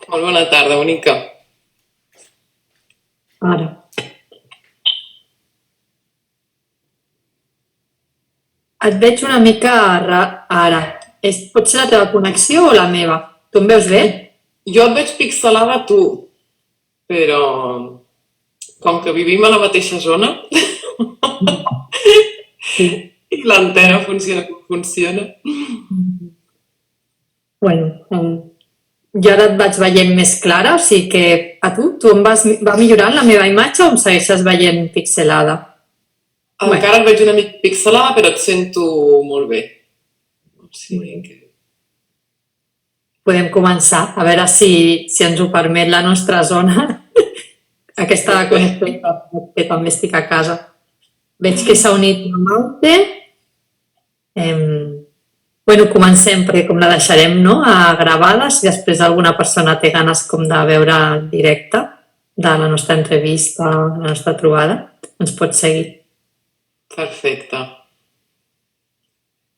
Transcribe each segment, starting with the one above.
Molt bona tarda, bonica. Ara. Et veig una mica ara. Pot ser la teva connexió o la meva? Tu em veus bé? Jo et veig pixelada a tu, però com que vivim a la mateixa zona Sí. i l'antena funciona com funciona. Bueno, jo ara et vaig veient més clara, o sigui que a tu va millorant la meva imatge o em segueixes veient pixelada? Encara et veig una mica pixelada, però et sento molt bé. O sigui que... Podem començar, a veure si ens ho permet la nostra zona. Aquesta connexió que també estic a casa. Veig que s'ha unit la Maute. Bueno, comencem, perquè com la deixarem, no?, a gravada, si després alguna persona té ganes com de veure el directe de la nostra entrevista, la nostra trobada, ens pot seguir. Perfecte.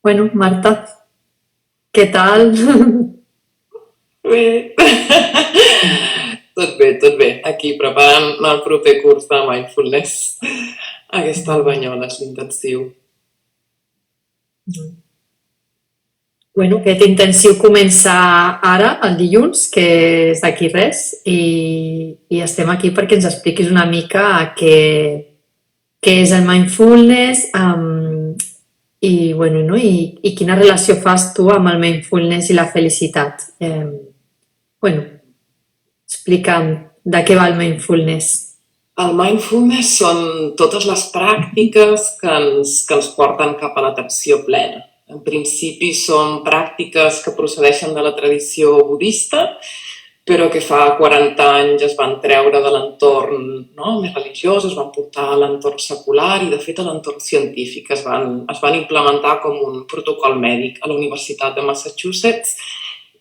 Bueno, Marta, què tal? Bé. Tot bé. Aquí preparant el proper curs de Mindfulness. Aquesta Albanyola és intensiu. Bueno, aquest intensiu comença ara, el dilluns, que és d'aquí res, i estem aquí perquè ens expliquis una mica què és el Mindfulness i quina relació fas tu amb el Mindfulness i la felicitat. Bueno, explica'm de què va el Mindfulness. El Mindfulness són totes les pràctiques que ens porten cap a l'atenció plena. En principi són pràctiques que procedeixen de la tradició budista, però que fa 40 anys es van treure de l'entorn més religiós, es van portar a l'entorn secular i, de fet, a l'entorn científic. Es van implementar com un protocol mèdic a la Universitat de Massachusetts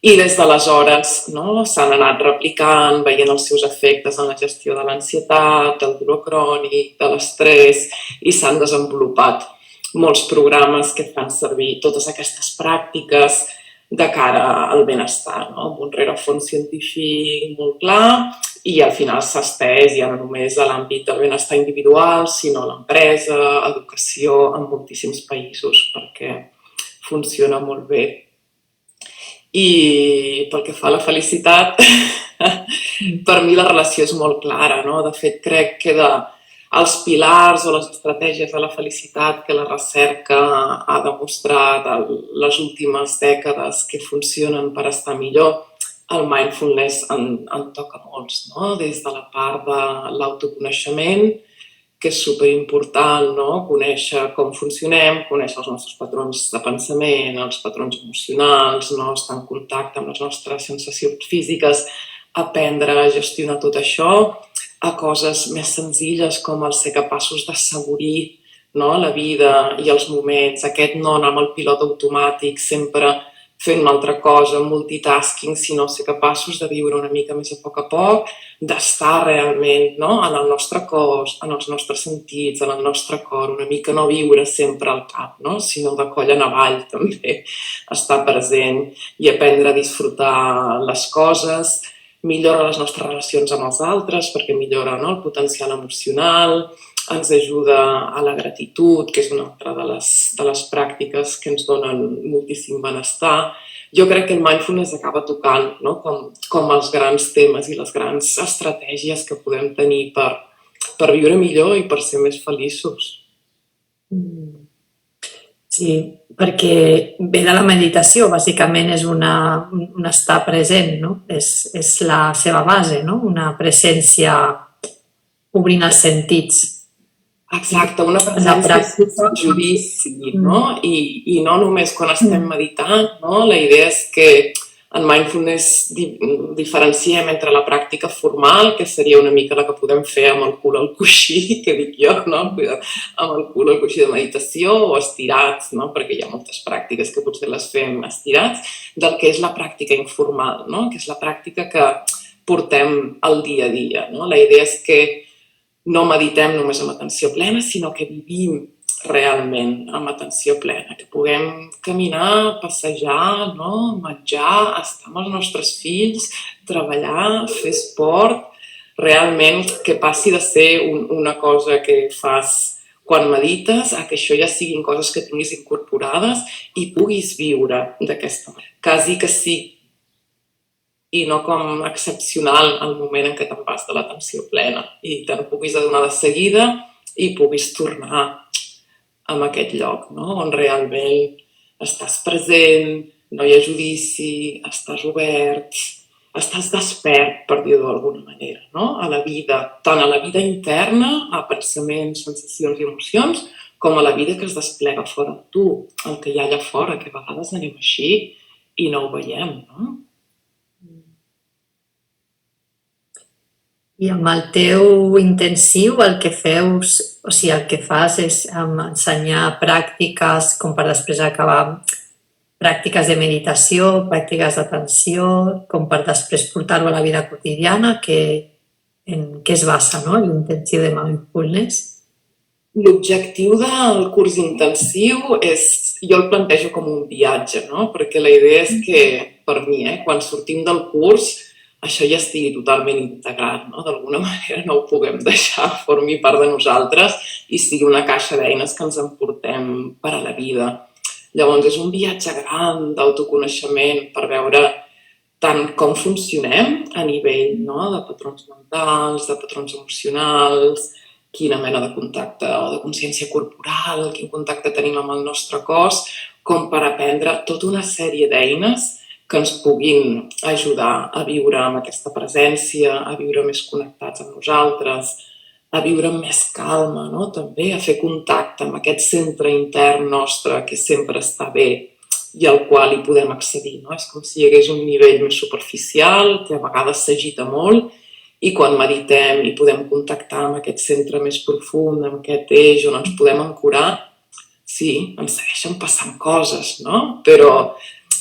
i des d'aleshores s'han anat replicant, veient els seus efectes en la gestió de l'ansietat, del dolor crònic, de l'estrès, i s'han desenvolupat molts programes que fan servir totes aquestes pràctiques de cara al benestar, amb un rerefons científic molt clar, i al final s'ha estès ja no només a l'àmbit del benestar individual, sinó a l'empresa, educació, en moltíssims països, perquè funciona molt bé. I pel que fa a la felicitat, per mi la relació és molt clara, no? De fet, crec que els pilars o les estratègies de la felicitat que la recerca ha demostrat en les últimes dècades que funcionen per estar millor, el mindfulness en toca molts, no? Des de la part de l'autoconeixement, que és superimportant, no? Conèixer com funcionem, conèixer els nostres patrons de pensament, els patrons emocionals, estar en contacte amb les nostres sensacions físiques, aprendre a gestionar tot això, a coses més senzilles com el ser capaços d'assaborir la vida i els moments, aquest no anar amb el pilot automàtic, sempre fent una altra cosa, multitasking, sinó ser capaços de viure una mica més a poc, d'estar realment en el nostre cos, en els nostres sentits, en el nostre cor, una mica no viure sempre al cap, sinó de coll en avall també, estar present i aprendre a disfrutar les coses, millora les nostres relacions amb els altres perquè millora el potencial emocional, ens ajuda a la gratitud, que és una altra de les pràctiques que ens donen moltíssim benestar. Jo crec que el mindfulness acaba tocant com els grans temes i les grans estratègies que podem tenir per viure millor i per ser més feliços. Sí, perquè ve de la meditació, bàsicament és un estar present, no? És la seva base, no? Una presència obrint els sentits. Exacte, una presència judici, I no només quan estem meditant, La idea és que en mindfulness diferenciem entre la pràctica formal, que seria una mica la que podem fer amb el cul al coixí, que dic jo, amb el cul al coixí de meditació, o estirats, perquè hi ha moltes pràctiques que potser les fem estirats, del que és la pràctica informal, que és la pràctica que portem al dia a dia. La idea és que no meditem només amb atenció plena, sinó que vivim realment amb atenció plena, que puguem caminar, passejar, no? Menjar, estar amb els nostres fills, treballar, fer esport, realment que passi de ser una cosa que fas quan medites a que això ja siguin coses que tinguis incorporades i puguis viure d'aquesta manera. Quasi que sí, i no com excepcional el moment en què te'n vas de l'atenció plena i te'n puguis adonar de seguida i puguis tornar a aquest lloc, no? On realment estàs present, no hi ha judici, estàs obert, estàs despert, per dir-ho d'alguna manera, no? A la vida, tant a la vida interna, a pensaments, sensacions i emocions, com a la vida que es desplega fora de tu, el que hi ha allà fora, que a vegades anem així i no ho veiem, no? I amb el teu intensiu el que feus, o sigui, el que fas és ensenyar pràctiques com per després acabar pràctiques de meditació, pràctiques d'atenció, com per després portar-ho a la vida quotidiana, en què es basa, no? L'intensiu de mindfulness. L'objectiu del curs intensiu és, jo el plantejo com un viatge, no? Perquè la idea és que, per mi, quan sortim del curs, això ja estigui totalment integrat, no? D'alguna manera no ho puguem deixar, formi part de nosaltres i sigui una caixa d'eines que ens emportem per a la vida. Llavors és un viatge gran d'autoconeixement per veure tant com funcionem a nivell, no? De patrons mentals, de patrons emocionals, quina mena de contacte o de consciència corporal, quin contacte tenim amb el nostre cos, com per aprendre tota una sèrie d'eines que ens puguin ajudar a viure amb aquesta presència, a viure més connectats amb nosaltres, a viure amb més calma, no? També a fer contacte amb aquest centre intern nostre que sempre està bé i al qual hi podem accedir, no? És com si hi hagués un nivell més superficial que a vegades s'agita molt i quan meditem i podem contactar amb aquest centre més profund, amb aquest eix on ens podem ancorar, sí, ens segueixen passant coses, no? Però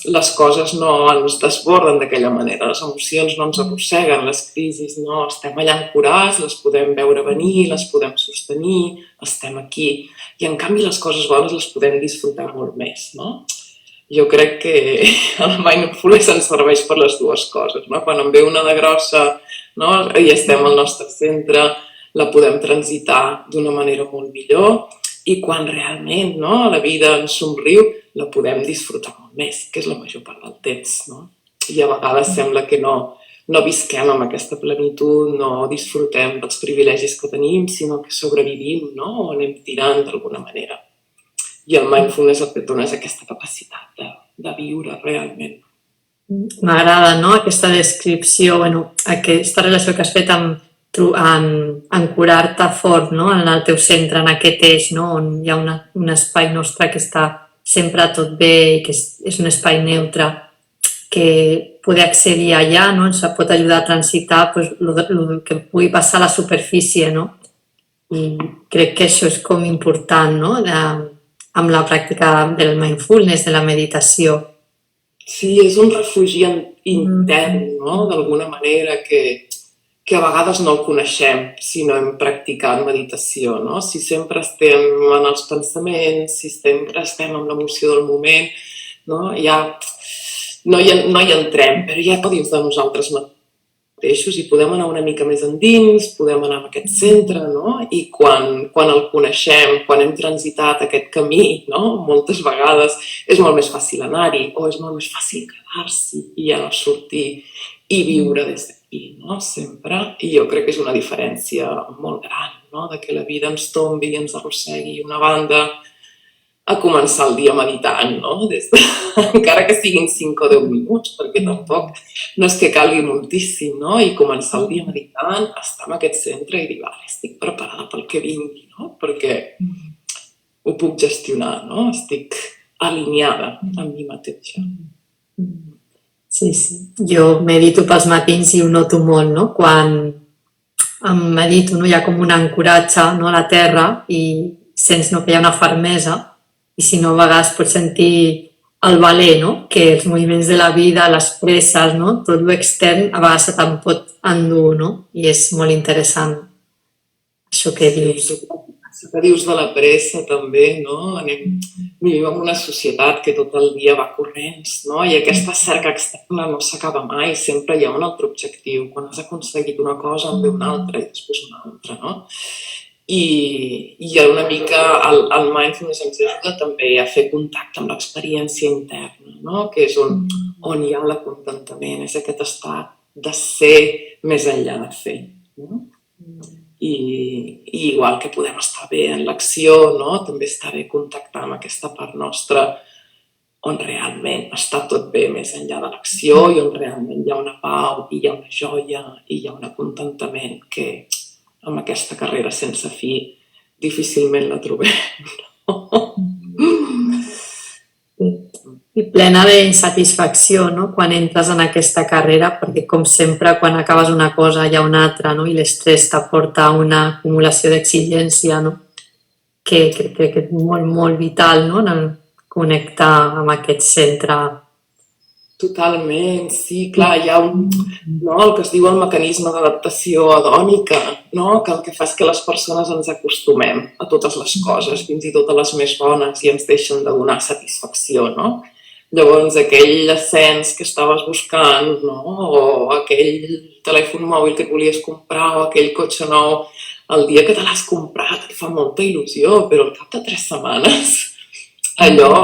les coses no ens desborden d'aquella manera, les emocions no ens arrosseguen, les crisis no, estem allà ancorats, les podem veure venir, les podem sostenir, estem aquí. I en canvi les coses bones les podem disfrutar molt més, no? Jo crec que el mindfulness ens serveix per les dues coses, no? Quan en ve una de grossa, no? I estem al nostre centre, la podem transitar d'una manera molt millor i quan realment, no, la vida ens somriu, la podem disfrutar molt més, que és la major part del temps, no? I a vegades sembla que no visquem amb aquesta plenitud, no disfrutem dels privilegis que tenim, sinó que sobrevivim, no? O anem tirant d'alguna manera. I el mindfulness el que dona és aquesta capacitat de viure realment. M'agrada, no?, aquesta descripció, bueno, aquesta relació que has fet amb ancorar-te fort, no?, en el teu centre, en aquest eix, no?, on hi ha un espai nostre que està sempre tot bé i que és un espai neutre, que poder accedir allà, no?, ens pot ajudar a transitar pues, el que pugui passar a la superfície, no? I crec que això és com important, no?, amb la pràctica del mindfulness, de la meditació. Sí, és un refugi intern, no?, d'alguna manera que a vegades no el coneixem si no hem practicat meditació, no? Si sempre estem en els pensaments, si sempre estem en l'emoció del moment, no? Ja no hi entrem, però ja dins de nosaltres mateixos i podem anar una mica més endins, podem anar a aquest centre, no? I quan el coneixem, quan hem transitat aquest camí, no? Moltes vegades és molt més fàcil anar-hi o és molt més fàcil quedar-s'hi i ja no sortir i viure des d'aquí, no? Sempre. I jo crec que és una diferència molt gran, no? De que la vida ens tombi i ens arrossegui una banda a començar el dia meditant, no? Encara que siguin 5 o 10 minuts, perquè tampoc no és que calgui moltíssim, no? I començar el dia meditant, estar en aquest centre i dir, vale, estic preparada pel que vingui, no? Perquè ho puc gestionar, no? Estic alineada amb mi mateixa. Sí, sí. Jo medito pels matins i ho noto molt, no? Quan em medito, no? Hi ha com un ancoratge, no? A la terra i sents, no? Que hi ha una fermesa i si no a vegades pots sentir el valer, no? Que els moviments de la vida, les presses, no? Tot l'extern a vegades te'n pot endur, no? I és molt interessant això que dius. Això que dius de la pressa també, no? Vivim en una societat que tot el dia va corrents, no? I aquesta cerca externa no s'acaba mai, sempre hi ha un altre objectiu. Quan has aconseguit una cosa en ve una altra i després una altra, no? I una mica el mindfulness ens ajuda també a fer contacte amb l'experiència interna, no? Que és on hi ha l'acontentament, és aquest estat de ser més enllà de fer, no? I igual que podem estar bé en l'acció, no? També està bé contactar amb aquesta part nostra on realment està tot bé més enllà de l'acció i on realment hi ha una pau, i hi ha una joia, i hi ha un acontentament que amb aquesta carrera sense fi difícilment la trobem. I plena d'insatisfacció, no? Quan entres en aquesta carrera, perquè com sempre quan acabes una cosa hi ha una altra, no? I l'estrès t'aporta una acumulació d'exigència, no? Que crec que és molt, molt vital, no? En el connectar amb aquest centre. Totalment, sí, clar, hi ha el que es diu el mecanisme d'adaptació hedònica, no? Que el que fa és que les persones ens acostumem a totes les coses, fins i tot a les més bones, i ens deixen de donar satisfacció, no? Llavors, aquell ascens que estaves buscant, no? O aquell telèfon mòbil que et volies comprar, o aquell cotxe nou, el dia que te l'has comprat et fa molta il·lusió, però al cap de 3 setmanes allò,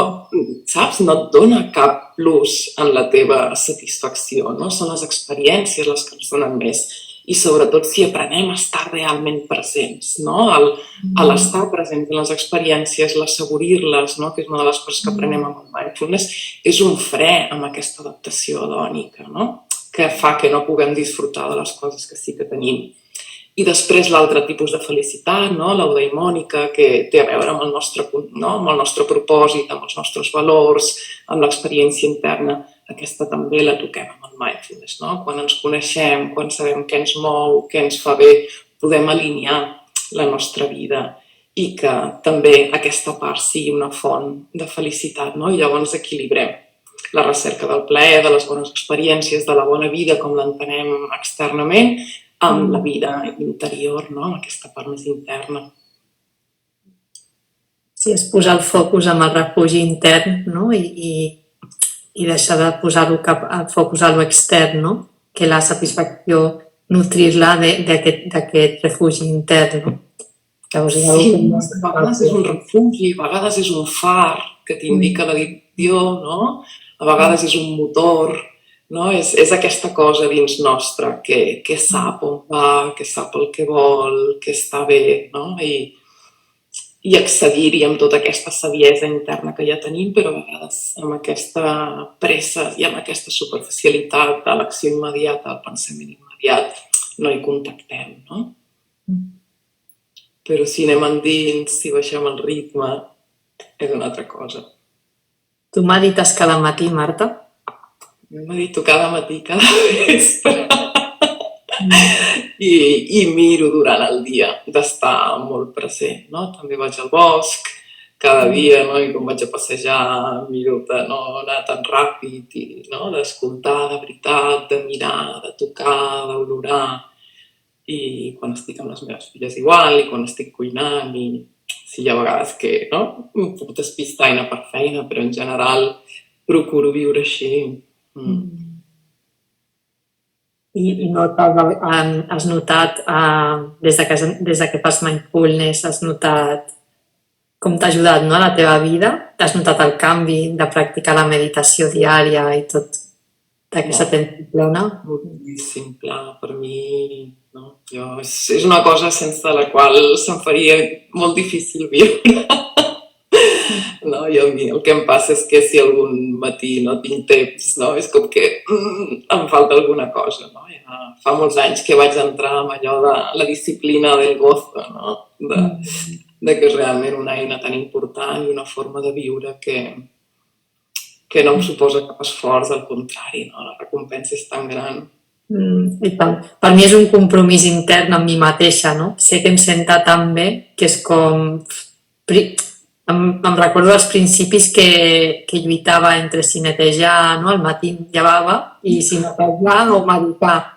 saps, no et dona cap plus en la teva satisfacció, no? Són les experiències les que ens donen més. I sobretot si aprenem a estar realment presents, no? L'estar presents en les experiències, l'assaborir-les, no? Que és una de les coses que aprenem amb el mindfulness, és un fre amb aquesta adaptació hedònica, no? Que fa que no puguem disfrutar de les coses que sí que tenim. I després l'altre tipus de felicitat, no? L'eudaimònica, que té a veure amb el nostre, no? Amb el nostre propòsit, amb els nostres valors, amb l'experiència interna. Aquesta també la toquem amb el mindfulness, no? Quan ens coneixem, quan sabem què ens mou, què ens fa bé, podem alinear la nostra vida i que també aquesta part sigui una font de felicitat, no? I llavors equilibrem la recerca del plaer, de les bones experiències, de la bona vida, com l'entenem externament, amb la vida interior, no? Amb aquesta part més interna. Sí, és posar el focus en el refugi intern, no? I deixar de posar-ho el focus a l'extern, no? Que la satisfacció, nutrir-la d'aquest refugi intern, no? Llavors, sí, a vegades és un refugi, a vegades és un far que t'indica la direcció, no? A vegades és un motor, no? És aquesta cosa dins nostra que sap on va, que sap el que vol, que està bé, no? I accedir-hi amb tota aquesta saviesa interna que ja tenim, però a vegades amb aquesta pressa i amb aquesta superficialitat de l'acció immediata, del pensament immediat, no hi contactem, no? Però si anem endins, si baixem el ritme, és una altra cosa. Tu medites cada matí, Marta? Medito cada matí, cada vespre. I miro durant el dia d'estar molt present, no? També vaig al bosc cada dia, no? I quan vaig a passejar miro de no anar tan ràpid i no? D'escoltar de veritat, de mirar, de tocar, d'olorar. I quan estic amb les meves filles igual, i quan estic cuinant, i sí, hi ha vegades que no? Em puc despistar i anar per feina, però en general procuro viure així. I has notat, des que fas mindfulness, has notat com t'ha ajudat, no, a la teva vida? Has notat el canvi de practicar la meditació diària i tot d'aquesta atenció plena? Moltíssim, clar, per mi, no? És una cosa sense la qual se'm faria molt difícil viure. No, i a mi el que em passa és que si algun matí no tinc temps, no? És com que em falta alguna cosa, no? Ja fa molts anys que vaig entrar amb allò de la disciplina del gozo, no? De que és realment una eina tan important i una forma de viure que no em suposa cap esforç, al contrari, no? La recompensa és tan gran. I tant. Per mi és un compromís intern amb mi mateixa, no? Sé que em senta tan bé que és com... Em recordo dels principis que lluitava entre si netejar, no? Al matí em llevava i si netejar o meditar.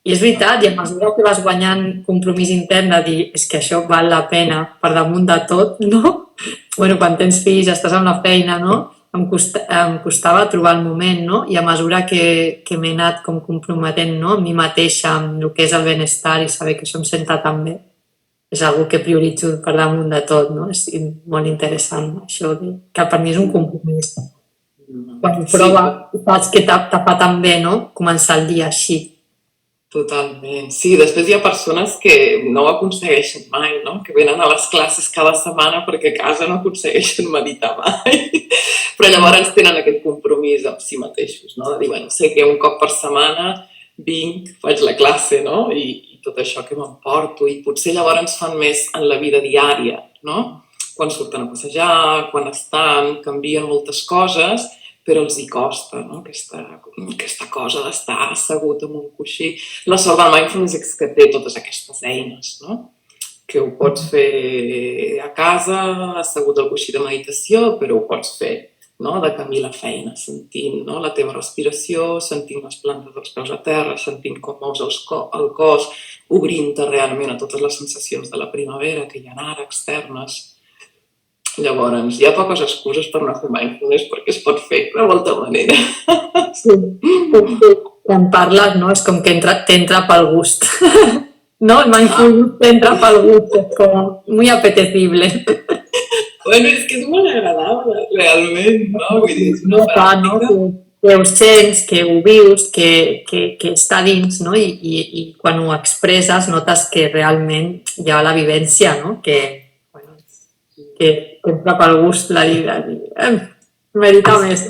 I és veritat, i a mesura que vas guanyant compromís intern de dir és que això val la pena per damunt de tot, no? Bueno, quan tens fills, estàs amb la feina, no? Em costava trobar el moment, no? I a mesura que m'he anat com comprometent, no? Amb mi mateixa, amb el que és el benestar i saber que això em senta tan bé, és una que prioritzo per damunt de tot, no? És molt interessant, això, que per mi és un compromís. Quan ho prova, saps que te fa tan bé, no? Començar el dia així. Totalment. Sí, després hi ha persones que no ho aconsegueixen mai, no? Que venen a les classes cada setmana perquè a casa no aconsegueixen meditar mai. Però llavors tenen aquest compromís amb si mateixos, no? De dir, bueno, sé que un cop per setmana vinc, faig la classe, no? I tot això que m'emporto. I potser llavors fan més en la vida diària, no? Quan surten a passejar, quan estan, canvien moltes coses, però els hi costa, no? Aquesta cosa d'estar assegut en un coixí. La sort del mindfulness és que té totes aquestes eines, no? Que ho pots fer a casa, assegut al coixí de meditació, però ho pots fer, no? De camí a la feina, sentint, no? La teva respiració, sentint les plantes dels peus a terra, sentint com mous el cos, obrint-te realment a totes les sensacions de la primavera que hi ha ara, externes. Llavors, hi ha poques excuses per no fer mindfulness perquè es pot fer de molta manera. Sí. Quan parles, no? És com que t'entra pel gust. No? El mindfulness t'entra pel gust, és com muy apetecible. Bueno, és que és molt agradable, realment, no? Vull dir, és una pràctica. No? Que ho sents, que ho vius, que està dins, no? I quan ho expresses notes que realment hi ha la vivència, no? Que entra pel gust la vida. Merita més.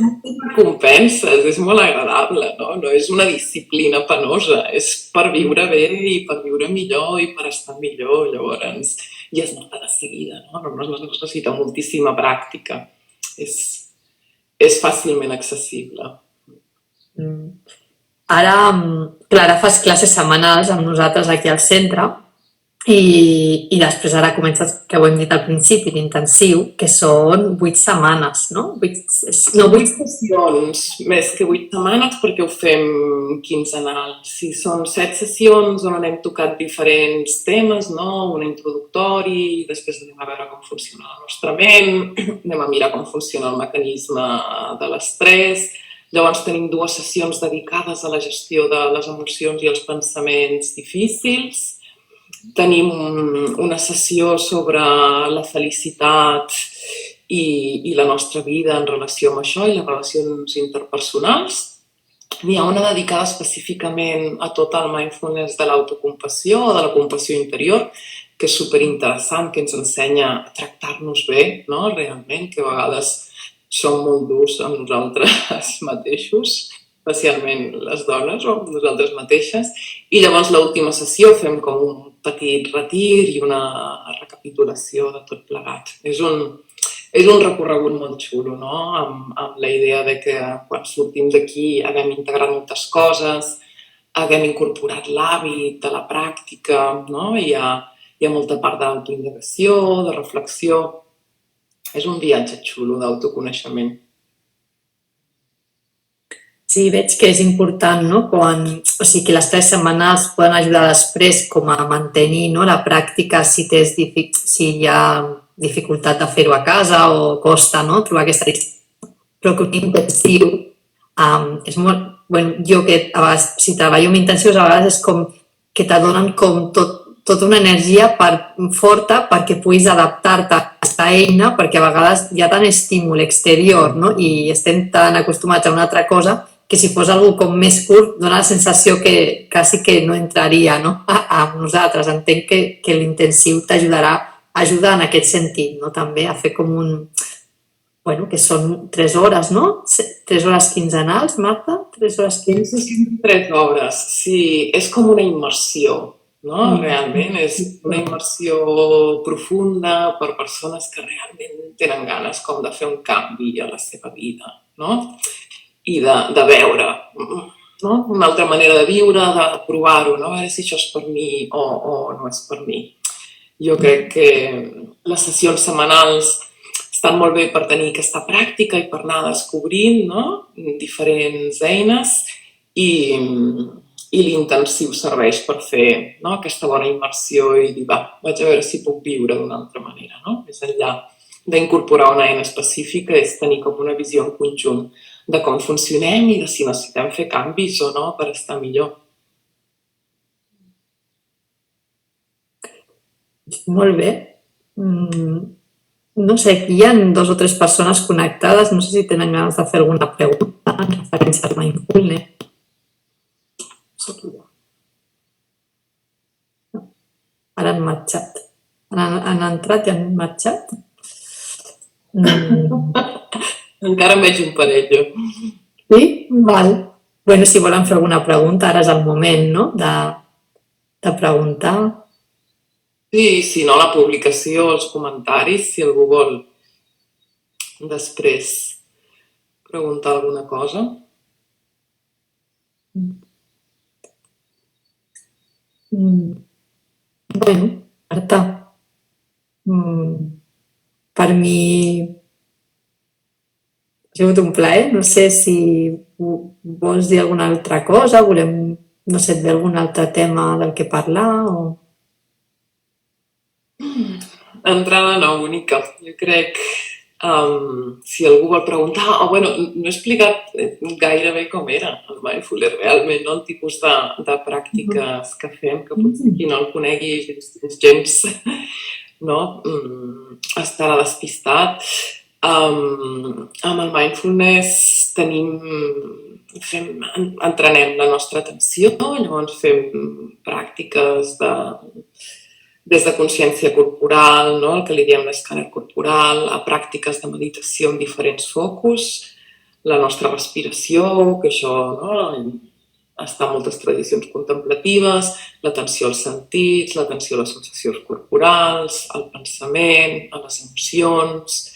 Recompenses, és molt agradable, no? No és una disciplina penosa, és per viure bé i per viure millor i per estar millor, llavors. I es nota de seguida, no? No necessita moltíssima pràctica. És fàcilment accessible. Ara, Clara, fas classes setmanals amb nosaltres aquí al centre i després ara comences, que ho hem dit al principi, l'intensiu, que són 8 setmanes, no? 8 sessions, més que 8 setmanes perquè ho fem quinzenal. Sí, són 7 sessions on anem tocat diferents temes, no? Un introductori, després anem a veure com funciona la nostra ment, anem a mirar com funciona el mecanisme de l'estrès. Llavors tenim 2 sessions dedicades a la gestió de les emocions i els pensaments difícils. Tenim una sessió sobre la felicitat i la nostra vida en relació amb això i les relacions interpersonals. N'hi ha una dedicada específicament a tot el mindfulness de l'autocompassió o de la compassió interior, que és superinteressant, que ens ensenya a tractar-nos bé, no? Realment, que a vegades som molt durs amb nosaltres mateixos, especialment les dones o amb nosaltres mateixes, i llavors l'última sessió fem com un petit retir i una recapitulació de tot plegat. És un recorregut molt xulo, no? Amb la idea de que quan sortim d'aquí haguem integrat moltes coses, haguem incorporat l'hàbit de la pràctica, no? Hi ha molta part d'autoindagació, de reflexió. És un viatge xulo d'autoconeixement. Sí, veig que és important, no? O sigui, que les 3 setmanals poden ajudar després com a mantenir, no? La pràctica si hi ha dificultat de fer-ho a casa o costa, no? Trobar aquesta disciplina. Però que un intensiu és molt... Bueno, jo que a vegades, si treballo amb intensius, a vegades és com que te donen com tota una energia forta perquè puguis adaptar-te a aquesta eina, perquè a vegades hi ha tant estímul exterior, no? I estem tan acostumats a una altra cosa que si fos algo com més curt dona la sensació que quasi que no entraria, no? A nosaltres. Entenc que l'intensiu t'ajudarà a ajudar en aquest sentit, no? També a fer com un... Bueno, que són 3 hores, no? 3 hores quinzenals, Marta? 3 hores 15? 3 hores, sí. És com una immersió, no? Realment és una immersió profunda per persones que realment tenen ganes com de fer un canvi a la seva vida, no? I de veure, no? Una altra manera de viure, de provar-ho, no? A veure si això és per mi o no és per mi. Jo crec que les sessions setmanals estan molt bé per tenir aquesta pràctica i per anar descobrint, no? Diferents eines i i l'intensiu serveix per fer, no, aquesta bona immersió i dir, va, vaig a veure si puc viure d'una altra manera, no? Més enllà d'incorporar una eina específica és tenir com una visió en conjunt de com funcionem i de si necessitem fer canvis o no per estar millor. Molt bé. No sé, aquí hi ha 2 o 3 persones connectades, no sé si tenen ganes de fer alguna pregunta en referència al mindfulness. Ara han marxat. Han entrat i han marxat. Encara en veig un parell, jo. Sí? Val. Bueno, si volen fer alguna pregunta, ara és el moment, no?, de preguntar. Sí, si no, la publicació, els comentaris, si algú vol després preguntar alguna cosa. Bueno, Marta, per mi ha sigut un plaer. No sé si vols dir alguna altra cosa, volem, no sé, ver algun altre tema del que parlar o... Entrada no, bonica. Jo crec, si algú vol preguntar, bueno, no he explicat gairebé com era el mindfulness realment, no? El tipus de pràctiques que fem, que potser qui no el conegui gens, no? Estarà despistat. Amb el mindfulness entrenem la nostra atenció, llavors fem pràctiques des de consciència corporal, no? El que li diem l'escàner corporal, a pràctiques de meditació en diferents focus, la nostra respiració, que això, no?, està en moltes tradicions contemplatives, l'atenció als sentits, l'atenció a les sensacions corporals, al pensament, a les emocions.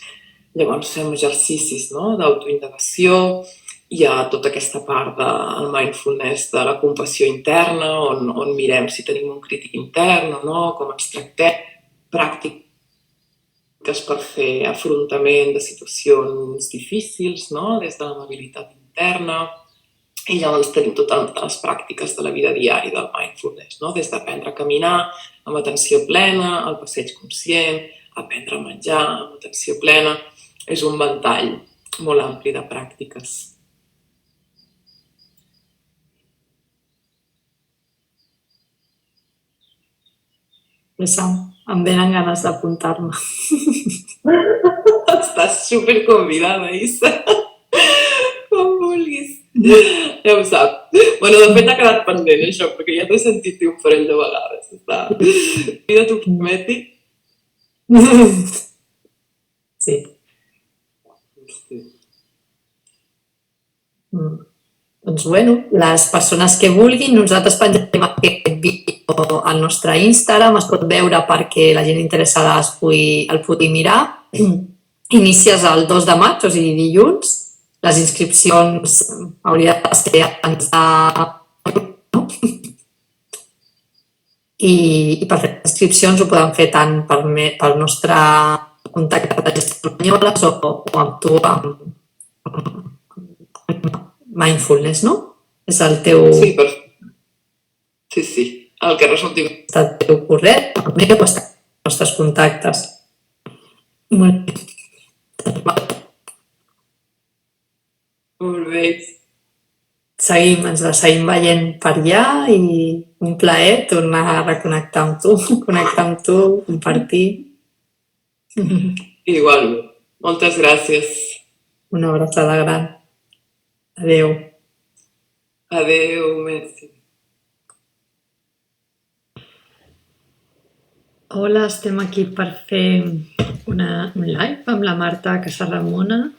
Llavors fem exercicis, no?, d'autoindagació. Hi ha tota aquesta part del mindfulness de la compassió interna, on mirem si tenim un crític intern o no, com ens tractem, pràctiques per fer afrontament de situacions difícils, no?, des de l'amabilitat interna. I llavors tenim totes les pràctiques de la vida diària del mindfulness, no?, des d'aprendre a caminar amb atenció plena, al passeig conscient, aprendre a menjar amb atenció plena. És un ventall molt ampli de pràctiques. Em venen ganes d'apuntar-me. Estàs superconvidada, Isa. Com vulguis. Ja ho sap. Bueno, de fet ha quedat pendent això, perquè ja t'he sentit un parell de vegades. Vida t'ho prometi. Sí. Doncs bueno, les persones que vulguin, nosaltres penjarem aquest vídeo al nostre Instagram, es pot veure perquè la gent interessada el pugui mirar. Inicies el 2 de maig, o sigui dilluns. Les inscripcions haurien de ser abans de... I per fer les inscripcions ho podem fer tant pel nostre contacte de gestió espanyoles o amb tu, amb mindfulness, no? És el teu... Sí, perfecte. Sí. El que resulti. El teu correu, el meu, els nostres contactes. Molt bé. Ens la seguim veient per allà i un plaer tornar a reconnectar amb tu, compartir. Igualment. Moltes gràcies. Una abraçada gran. Adéu. Adéu, merci. Hola, estem aquí per fer un live amb la Marta Casaramona